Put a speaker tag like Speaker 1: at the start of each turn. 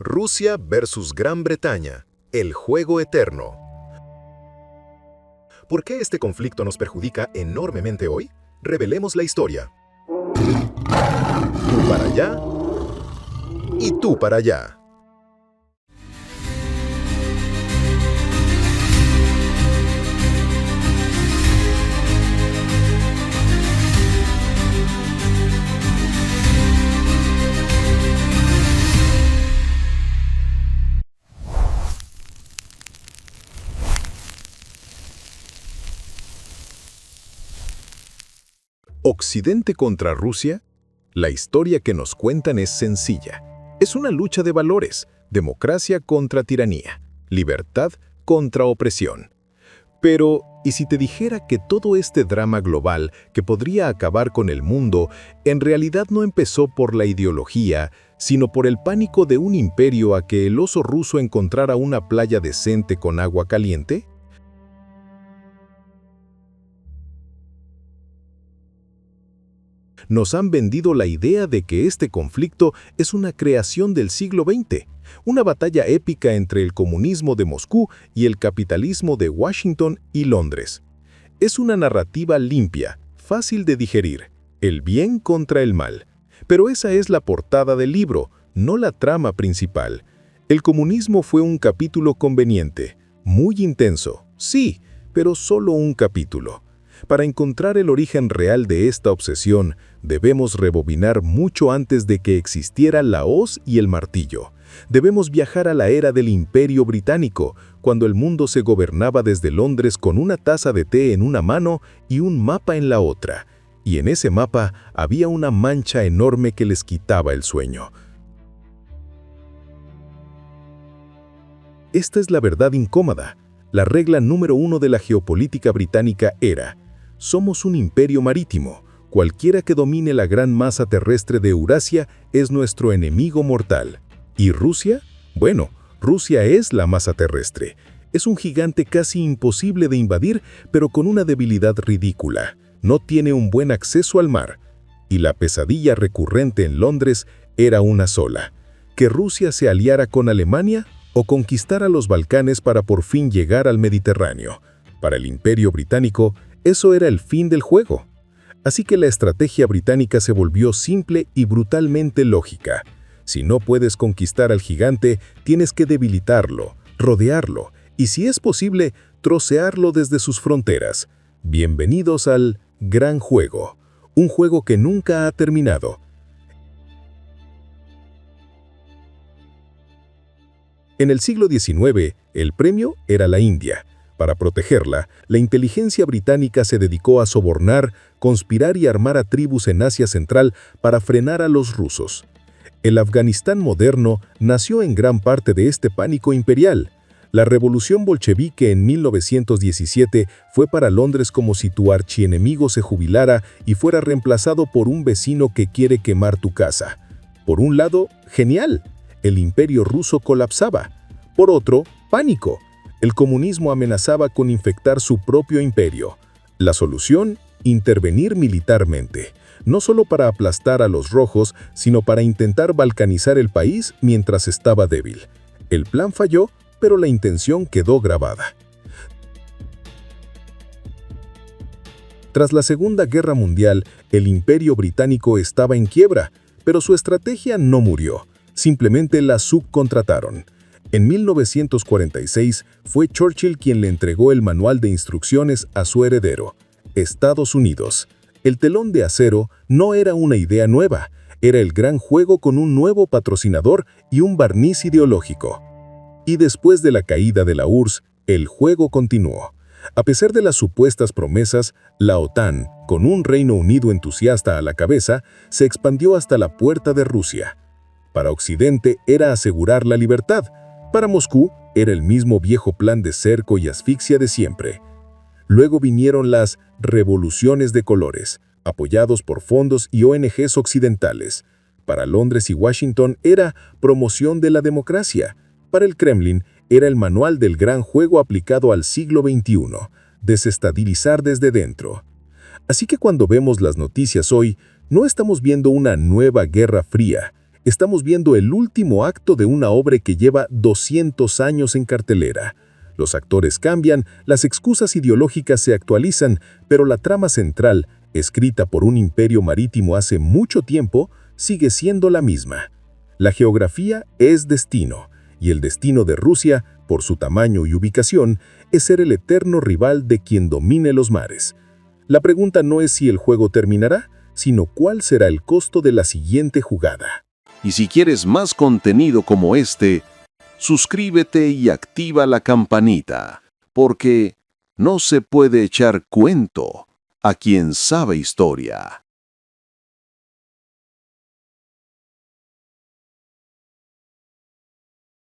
Speaker 1: Rusia versus Gran Bretaña, el juego eterno. ¿Por qué este conflicto nos perjudica enormemente hoy? Revelemos la historia. Tú para allá y tú para allá. ¿Occidente contra Rusia? La historia que nos cuentan es sencilla. Es una lucha de valores, democracia contra tiranía, libertad contra opresión. Pero, ¿y si te dijera que todo este drama global que podría acabar con el mundo, en realidad no empezó por la ideología, sino por el pánico de un imperio a que el oso ruso encontrara una playa decente con agua caliente? Nos han vendido la idea de que este conflicto es una creación del siglo XX, una batalla épica entre el comunismo de Moscú y el capitalismo de Washington y Londres. Es una narrativa limpia, fácil de digerir, el bien contra el mal. Pero esa es la portada del libro, no la trama principal. El comunismo fue un capítulo conveniente, muy intenso, sí, pero solo un capítulo. Para encontrar el origen real de esta obsesión, debemos rebobinar mucho antes de que existiera la hoz y el martillo. Debemos viajar a la era del Imperio Británico, cuando el mundo se gobernaba desde Londres con una taza de té en una mano y un mapa en la otra. Y en ese mapa había una mancha enorme que les quitaba el sueño. Esta es la verdad incómoda. La regla número 1 de la geopolítica británica era: somos un imperio marítimo. Cualquiera que domine la gran masa terrestre de Eurasia es nuestro enemigo mortal. ¿Y Rusia? Bueno, Rusia es la masa terrestre. Es un gigante casi imposible de invadir, pero con una debilidad ridícula. No tiene un buen acceso al mar. Y la pesadilla recurrente en Londres era una sola: que Rusia se aliara con Alemania o conquistara los Balcanes para por fin llegar al Mediterráneo. Para el Imperio Británico, eso era el fin del juego. Así que la estrategia británica se volvió simple y brutalmente lógica. Si no puedes conquistar al gigante, tienes que debilitarlo, rodearlo y, si es posible, trocearlo desde sus fronteras. Bienvenidos al Gran Juego, un juego que nunca ha terminado. En el siglo XIX, el premio era la India. Para protegerla, la inteligencia británica se dedicó a sobornar, conspirar y armar a tribus en Asia Central para frenar a los rusos. El Afganistán moderno nació en gran parte de este pánico imperial. La revolución bolchevique en 1917 fue para Londres como si tu archienemigo se jubilara y fuera reemplazado por un vecino que quiere quemar tu casa. Por un lado, genial, el imperio ruso colapsaba. Por otro, pánico. El comunismo amenazaba con infectar su propio imperio. La solución: intervenir militarmente, no solo para aplastar a los rojos, sino para intentar balcanizar el país mientras estaba débil. El plan falló, pero la intención quedó grabada. Tras la Segunda Guerra Mundial, el Imperio Británico estaba en quiebra, pero su estrategia no murió, simplemente la subcontrataron. En 1946 fue Churchill quien le entregó el manual de instrucciones a su heredero, Estados Unidos. El telón de acero no era una idea nueva, era el gran juego con un nuevo patrocinador y un barniz ideológico. Y después de la caída de la URSS, el juego continuó. A pesar de las supuestas promesas, la OTAN, con un Reino Unido entusiasta a la cabeza, se expandió hasta la puerta de Rusia. Para Occidente era asegurar la libertad. Para Moscú era el mismo viejo plan de cerco y asfixia de siempre. Luego vinieron las revoluciones de colores, apoyados por fondos y ONGs occidentales. Para Londres y Washington era promoción de la democracia. Para el Kremlin era el manual del gran juego aplicado al siglo XXI, desestabilizar desde dentro. Así que cuando vemos las noticias hoy, no estamos viendo una nueva guerra fría. Estamos viendo el último acto de una obra que lleva 200 años en cartelera. Los actores cambian, las excusas ideológicas se actualizan, pero la trama central, escrita por un imperio marítimo hace mucho tiempo, sigue siendo la misma. La geografía es destino, y el destino de Rusia, por su tamaño y ubicación, es ser el eterno rival de quien domine los mares. La pregunta no es si el juego terminará, sino cuál será el costo de la siguiente jugada.
Speaker 2: Y si quieres más contenido como este, suscríbete y activa la campanita, porque no se puede echar cuento a quien sabe historia.